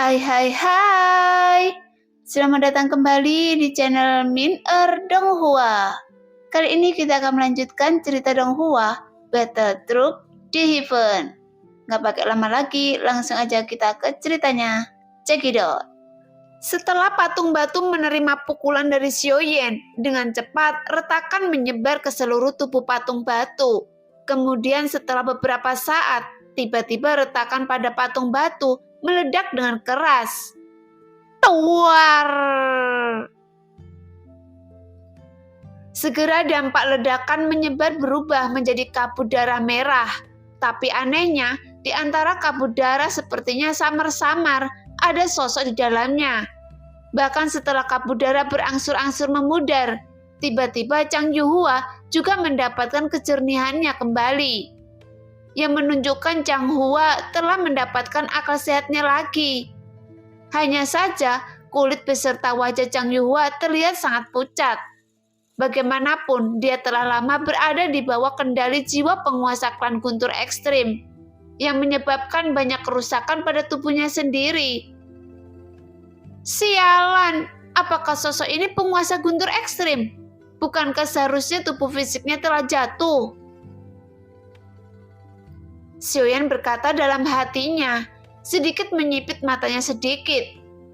Hai. Selamat datang kembali di channel Min Donghua. Kali ini kita akan melanjutkan cerita Donghua, Battle Troop di Heaven. Gak pakai lama lagi, langsung aja kita ke ceritanya. Check it out. Setelah patung batu menerima pukulan dari Xiaoyan, dengan cepat retakan menyebar ke seluruh tubuh patung batu. Kemudian setelah beberapa saat, tiba-tiba retakan pada patung batu meledak dengan keras. Tuar! Segera dampak ledakan menyebar berubah menjadi kabut darah merah. Tapi anehnya, di antara kabut darah sepertinya samar-samar ada sosok di dalamnya. Bahkan setelah kabut darah berangsur-angsur memudar, tiba-tiba Chang Yuhua juga mendapatkan kejernihannya kembali, yang menunjukkan Chang Hua telah mendapatkan akal sehatnya lagi. Hanya saja, kulit beserta wajah Chang Yuhua terlihat sangat pucat. Bagaimanapun, dia telah lama berada di bawah kendali jiwa penguasa klan Guntur Ekstrim, yang menyebabkan banyak kerusakan pada tubuhnya sendiri. Sialan, apakah sosok ini penguasa Guntur Ekstrim? Bukankah seharusnya tubuh fisiknya telah jatuh? Xiaoyan berkata dalam hatinya, sedikit menyipit matanya sedikit.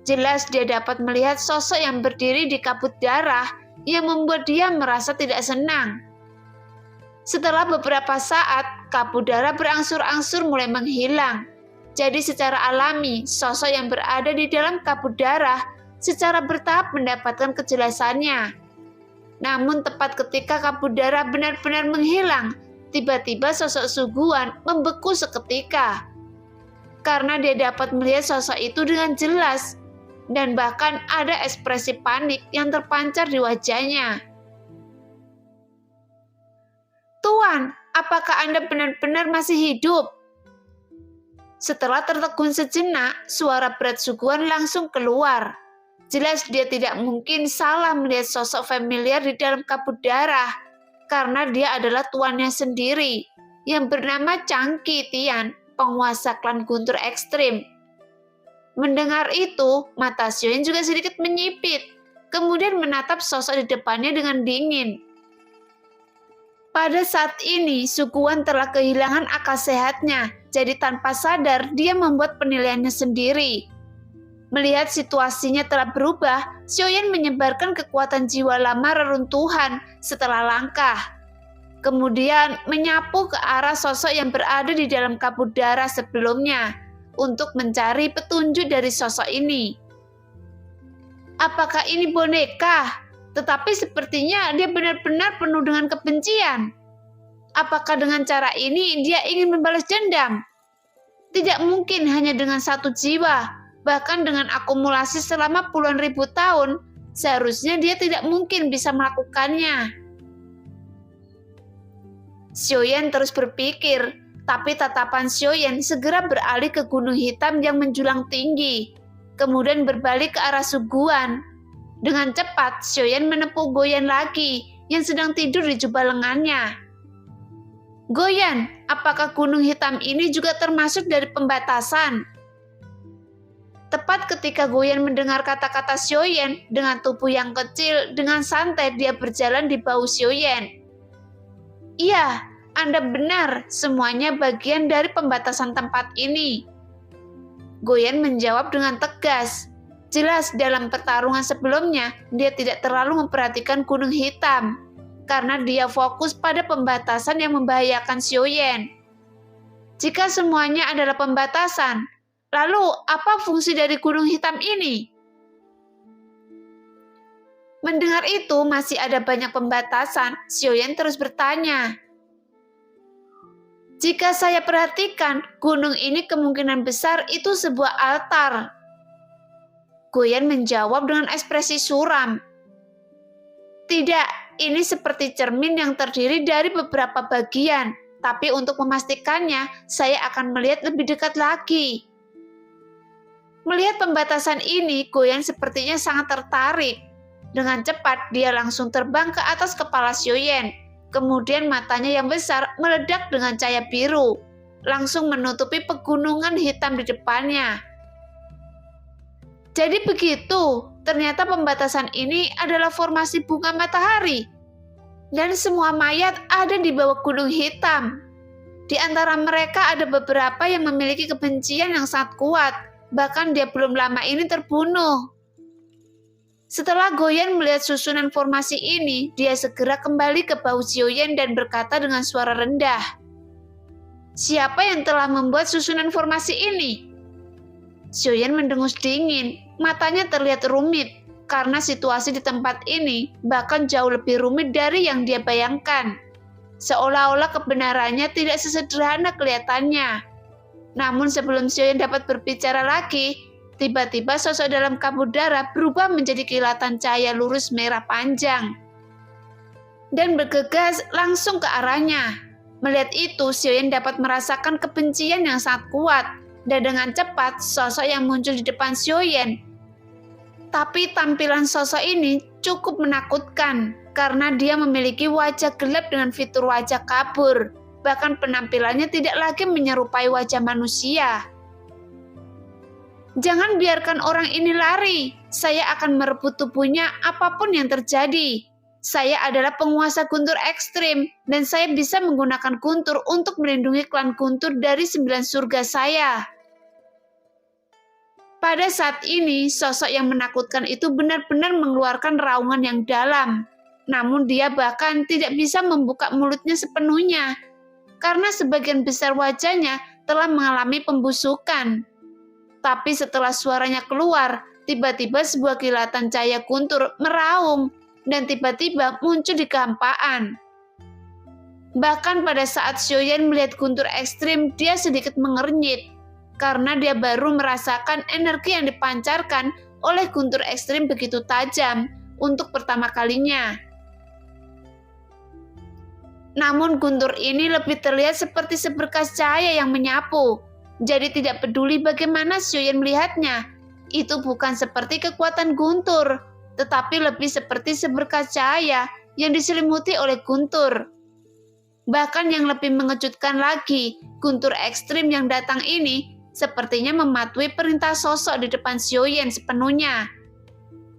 Jelas dia dapat melihat sosok yang berdiri di kabut darah yang membuat dia merasa tidak senang. Setelah beberapa saat, kabut darah berangsur-angsur mulai menghilang. Jadi secara alami, sosok yang berada di dalam kabut darah secara bertahap mendapatkan kejelasannya. Namun tepat ketika kabut darah benar-benar menghilang, tiba-tiba sosok Suguhan membeku seketika. Karena dia dapat melihat sosok itu dengan jelas, dan bahkan ada ekspresi panik yang terpancar di wajahnya. Tuan, apakah Anda benar-benar masih hidup? Setelah tertegun sejenak, suara berat Suguhan langsung keluar. Jelas dia tidak mungkin salah melihat sosok familiar di dalam kabut darah, karena dia adalah tuannya sendiri, yang bernama Chang Qitian, penguasa klan Guntur Ekstrim. Mendengar itu, mata Xiaoyan juga sedikit menyipit, kemudian menatap sosok di depannya dengan dingin. Pada saat ini, Suguhan telah kehilangan akal sehatnya, jadi tanpa sadar dia membuat penilaiannya sendiri. Melihat situasinya telah berubah, Xiaoyan menyebarkan kekuatan jiwa lama reruntuhan setelah langkah. Kemudian menyapu ke arah sosok yang berada di dalam kabut darah sebelumnya untuk mencari petunjuk dari sosok ini. Apakah ini boneka? Tetapi sepertinya dia benar-benar penuh dengan kebencian. Apakah dengan cara ini dia ingin membalas dendam? Tidak mungkin hanya dengan satu jiwa, bahkan dengan akumulasi selama puluhan ribu tahun, seharusnya dia tidak mungkin bisa melakukannya. Xiaoyan terus berpikir, tapi tatapan Xiaoyan segera beralih ke gunung hitam yang menjulang tinggi, kemudian berbalik ke arah Suguhan. Dengan cepat, Xiaoyan menepuk Goyan lagi, yang sedang tidur di jubah lengannya. Goyan, apakah gunung hitam ini juga termasuk dari pembatasan? Tepat ketika Goyan mendengar kata-kata Xiaoyan, dengan tubuh yang kecil, dengan santai dia berjalan di bahu Xiaoyan. Iya, Anda benar, semuanya bagian dari pembatasan tempat ini. Goyan menjawab dengan tegas. Jelas dalam pertarungan sebelumnya, dia tidak terlalu memperhatikan gunung hitam, karena dia fokus pada pembatasan yang membahayakan Xiaoyan. Jika semuanya adalah pembatasan, lalu apa fungsi dari gunung hitam ini? Mendengar itu masih ada banyak pembatasan, Xiaoyan terus bertanya. Jika saya perhatikan, gunung ini kemungkinan besar itu sebuah altar. Goyan menjawab dengan ekspresi suram. Tidak, ini seperti cermin yang terdiri dari beberapa bagian, tapi untuk memastikannya, saya akan melihat lebih dekat lagi. Melihat pembatasan ini, Goyan sepertinya sangat tertarik. Dengan cepat, dia langsung terbang ke atas kepala Xiaoyan. Kemudian matanya yang besar meledak dengan cahaya biru, langsung menutupi pegunungan hitam di depannya. Jadi begitu, ternyata pembatasan ini adalah formasi bunga matahari. Dan semua mayat ada di bawah gunung hitam. Di antara mereka ada beberapa yang memiliki kebencian yang sangat kuat, bahkan dia belum lama ini terbunuh. Setelah Goyen melihat susunan formasi ini, dia segera kembali ke Bao Xiaoyan dan berkata dengan suara rendah, "Siapa yang telah membuat susunan formasi ini?" Xiaoyan mendengus dingin, matanya terlihat rumit, karena situasi di tempat ini bahkan jauh lebih rumit dari yang dia bayangkan. Seolah-olah kebenarannya tidak sesederhana kelihatannya. Namun sebelum Xiaoyan dapat berbicara lagi, tiba-tiba sosok dalam kabut darah berubah menjadi kilatan cahaya lurus merah panjang dan bergegas langsung ke arahnya. Melihat itu, Xiaoyan dapat merasakan kebencian yang sangat kuat, dan dengan cepat sosok yang muncul di depan Xiaoyan. Tapi tampilan sosok ini cukup menakutkan karena dia memiliki wajah gelap dengan fitur wajah kabur. Bahkan penampilannya tidak lagi menyerupai wajah manusia. "Jangan biarkan orang ini lari. Saya akan merebut tubuhnya apapun yang terjadi. Saya adalah penguasa guntur ekstrim dan saya bisa menggunakan guntur untuk melindungi klan guntur dari 9 surga saya." Pada saat ini, sosok yang menakutkan itu benar-benar mengeluarkan raungan yang dalam. Namun dia bahkan tidak bisa membuka mulutnya sepenuhnya, karena sebagian besar wajahnya telah mengalami pembusukan. Tapi setelah suaranya keluar, tiba-tiba sebuah kilatan cahaya guntur meraung dan tiba-tiba muncul di kehampaan. Bahkan pada saat Xiaoyan melihat guntur ekstrim, dia sedikit mengernyit, karena dia baru merasakan energi yang dipancarkan oleh guntur ekstrim begitu tajam untuk pertama kalinya. Namun guntur ini lebih terlihat seperti seberkas cahaya yang menyapu. Jadi tidak peduli bagaimana Xiaoyan melihatnya, itu bukan seperti kekuatan guntur, tetapi lebih seperti seberkas cahaya yang diselimuti oleh guntur. Bahkan yang lebih mengejutkan lagi, guntur ekstrim yang datang ini sepertinya mematuhi perintah sosok di depan Xiaoyan sepenuhnya,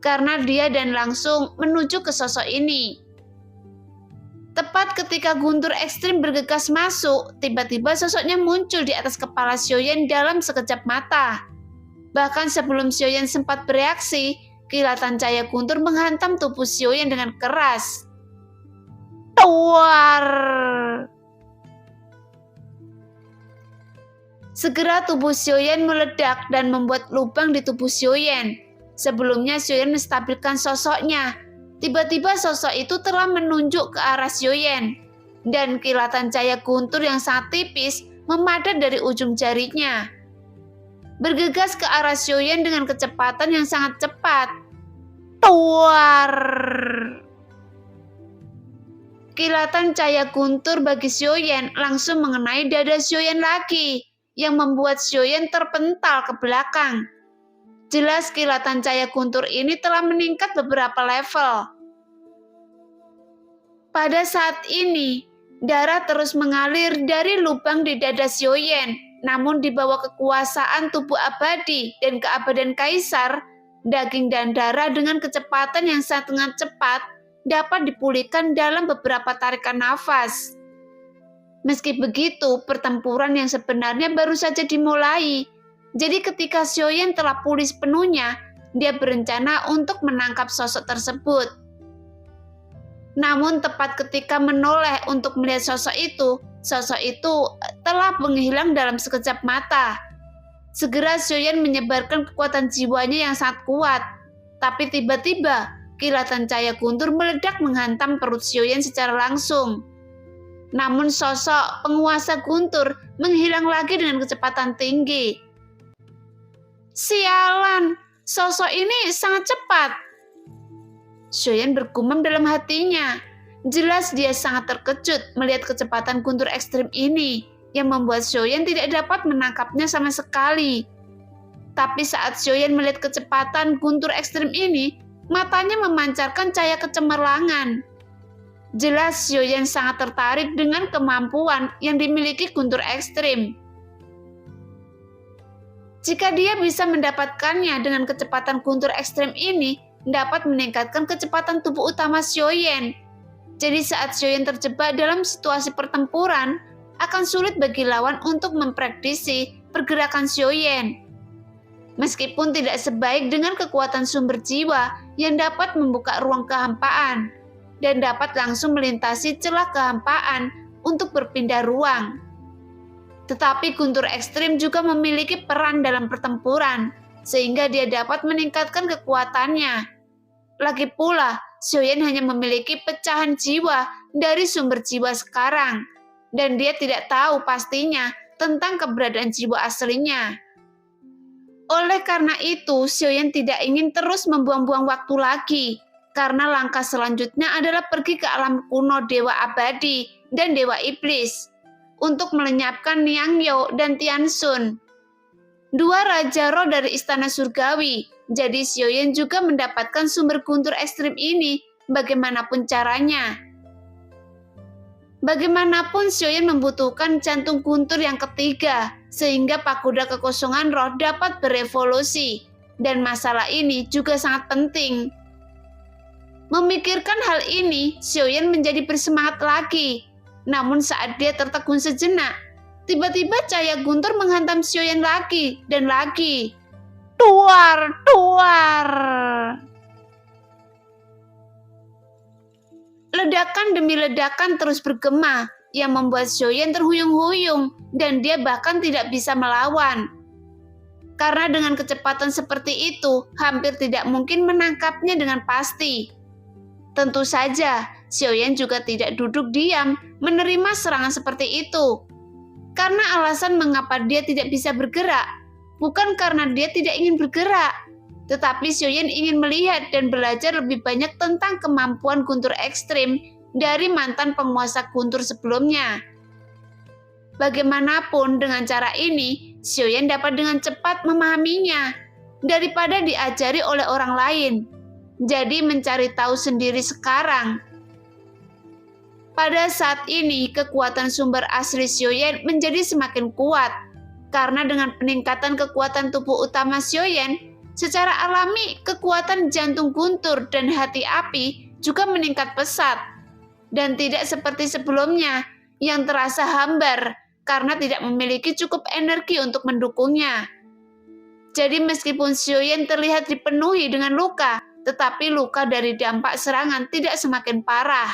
karena dia dan langsung menuju ke sosok ini. Tepat ketika guntur ekstrim bergegas masuk, tiba-tiba sosoknya muncul di atas kepala Xiaoyan dalam sekejap mata. Bahkan sebelum Xiaoyan sempat bereaksi, kilatan cahaya guntur menghantam tubuh Xiaoyan dengan keras. Tuar! Segera tubuh Xiaoyan meledak dan membuat lubang di tubuh Xiaoyan. Sebelumnya Xiaoyan menstabilkan sosoknya. Tiba-tiba sosok itu telah menunjuk ke arah Xiaoyan, dan kilatan cahaya guntur yang sangat tipis memadat dari ujung jarinya. Bergegas ke arah Xiaoyan dengan kecepatan yang sangat cepat. Tuar! Kilatan cahaya guntur bagi Xiaoyan langsung mengenai dada Xiaoyan lagi, yang membuat Xiaoyan terpental ke belakang. Jelas kilatan cahaya guntur ini telah meningkat beberapa level. Pada saat ini, darah terus mengalir dari lubang di dada Xiaoyan, namun di bawah kekuasaan tubuh abadi dan keabadian kaisar, daging dan darah dengan kecepatan yang sangat cepat dapat dipulihkan dalam beberapa tarikan nafas. Meski begitu, pertempuran yang sebenarnya baru saja dimulai. Jadi ketika Xiaoyan telah pulih sepenuhnya, dia berencana untuk menangkap sosok tersebut. Namun tepat ketika menoleh untuk melihat sosok itu telah menghilang dalam sekejap mata. Segera Xiaoyan menyebarkan kekuatan jiwanya yang sangat kuat. Tapi tiba-tiba, kilatan cahaya guntur meledak menghantam perut Xiaoyan secara langsung. Namun sosok penguasa guntur menghilang lagi dengan kecepatan tinggi. Sialan, sosok ini sangat cepat. Xiaoyan bergumam dalam hatinya. Jelas dia sangat terkejut melihat kecepatan guntur ekstrim ini, yang membuat Xiaoyan tidak dapat menangkapnya sama sekali. Tapi saat Xiaoyan melihat kecepatan guntur ekstrim ini, matanya memancarkan cahaya kecemerlangan. Jelas Xiaoyan sangat tertarik dengan kemampuan yang dimiliki guntur ekstrim. Jika dia bisa mendapatkannya dengan kecepatan guntur ekstrim ini, dapat meningkatkan kecepatan tubuh utama Xiaoyan. Jadi saat Xiaoyan terjebak dalam situasi pertempuran, akan sulit bagi lawan untuk memprediksi pergerakan Xiaoyan. Meskipun tidak sebaik dengan kekuatan sumber jiwa yang dapat membuka ruang kehampaan dan dapat langsung melintasi celah kehampaan untuk berpindah ruang. Tetapi guntur ekstrim juga memiliki peran dalam pertempuran, sehingga dia dapat meningkatkan kekuatannya. Lagi pula, Xiaoyan hanya memiliki pecahan jiwa dari sumber jiwa sekarang, dan dia tidak tahu pastinya tentang keberadaan jiwa aslinya. Oleh karena itu, Xiaoyan tidak ingin terus membuang-buang waktu lagi, karena langkah selanjutnya adalah pergi ke alam kuno Dewa Abadi dan Dewa Iblis untuk melenyapkan Niang Yo dan Tianxun, dua raja roh dari istana surgawi. Jadi Xiaoyan juga mendapatkan sumber guntur ekstrim ini bagaimanapun caranya. Bagaimanapun Xiaoyan membutuhkan jantung guntur yang ketiga, sehingga pagoda kekosongan roh dapat berevolusi, dan masalah ini juga sangat penting. Memikirkan hal ini, Xiaoyan menjadi bersemangat lagi. Namun saat dia tertegun sejenak, tiba-tiba cahaya guntur menghantam Xiaoyan lagi dan lagi. Tuar, tuar. Ledakan demi ledakan terus bergema, yang membuat Xiaoyan terhuyung-huyung dan dia bahkan tidak bisa melawan. Karena dengan kecepatan seperti itu, hampir tidak mungkin menangkapnya dengan pasti. Tentu saja, Xiaoyan juga tidak duduk diam menerima serangan seperti itu. Karena alasan mengapa dia tidak bisa bergerak, bukan karena dia tidak ingin bergerak, tetapi Xiaoyan ingin melihat dan belajar lebih banyak tentang kemampuan guntur ekstrim dari mantan penguasa guntur sebelumnya. Bagaimanapun dengan cara ini, Xiaoyan dapat dengan cepat memahaminya daripada diajari oleh orang lain. Jadi mencari tahu sendiri sekarang. Pada saat ini, kekuatan sumber asli Xiaoyan menjadi semakin kuat. Karena dengan peningkatan kekuatan tubuh utama Xiaoyan, secara alami kekuatan jantung guntur dan hati api juga meningkat pesat. Dan tidak seperti sebelumnya yang terasa hambar karena tidak memiliki cukup energi untuk mendukungnya. Jadi meskipun Xiaoyan terlihat dipenuhi dengan luka, tetapi luka dari dampak serangan tidak semakin parah.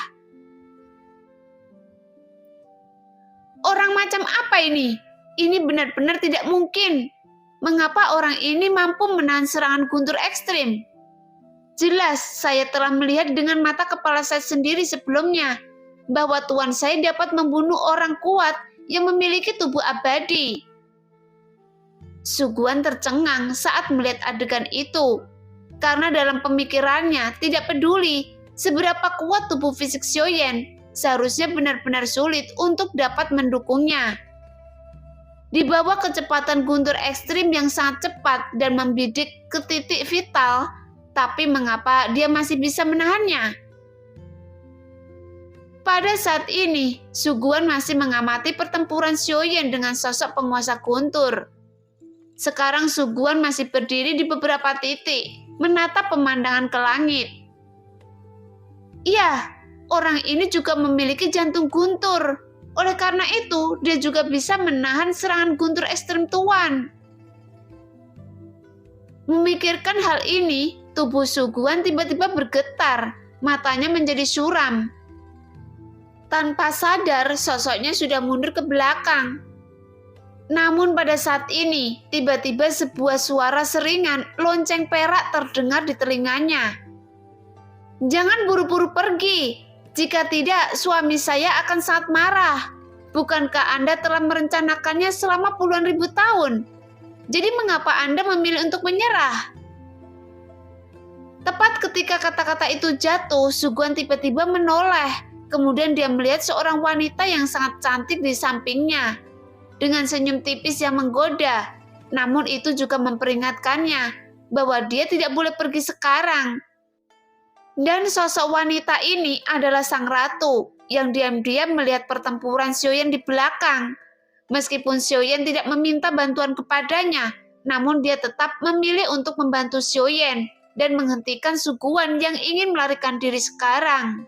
Orang macam apa ini? Ini benar-benar tidak mungkin. Mengapa orang ini mampu menahan serangan guntur ekstrim? Jelas, saya telah melihat dengan mata kepala saya sendiri sebelumnya, bahwa tuan saya dapat membunuh orang kuat yang memiliki tubuh abadi. Suguan tercengang saat melihat adegan itu. Karena dalam pemikirannya tidak peduli seberapa kuat tubuh fisik Xiaoyan, seharusnya benar-benar sulit untuk dapat mendukungnya. Di bawah kecepatan guntur ekstrim yang sangat cepat dan membidik ke titik vital, tapi mengapa dia masih bisa menahannya? Pada saat ini, Suguan masih mengamati pertempuran Xiaoyan dengan sosok penguasa guntur. Sekarang Suguan masih berdiri di beberapa titik, menatap pemandangan ke langit. Iya, orang ini juga memiliki jantung guntur. Oleh karena itu, dia juga bisa menahan serangan guntur ekstrem tuan. Memikirkan hal ini, tubuh Suguan tiba-tiba bergetar, matanya menjadi suram. Tanpa sadar, sosoknya sudah mundur ke belakang. Namun pada saat ini, tiba-tiba sebuah suara seringan lonceng perak terdengar di telinganya. Jangan buru-buru pergi, jika tidak suami saya akan sangat marah. Bukankah Anda telah merencanakannya selama puluhan ribu tahun? Jadi mengapa Anda memilih untuk menyerah? Tepat ketika kata-kata itu jatuh, Suguan tiba-tiba menoleh. Kemudian dia melihat seorang wanita yang sangat cantik di sampingnya. Dengan senyum tipis yang menggoda, namun itu juga memperingatkannya bahwa dia tidak boleh pergi sekarang. Dan sosok wanita ini adalah sang ratu yang diam-diam melihat pertempuran Xiaoyan di belakang. Meskipun Xiaoyan tidak meminta bantuan kepadanya, namun dia tetap memilih untuk membantu Xiaoyan dan menghentikan Suguan yang ingin melarikan diri sekarang.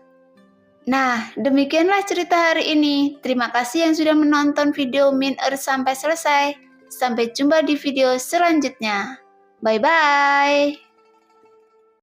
Nah, demikianlah cerita hari ini. Terima kasih yang sudah menonton video Min Earth sampai selesai. Sampai jumpa di video selanjutnya. Bye-bye.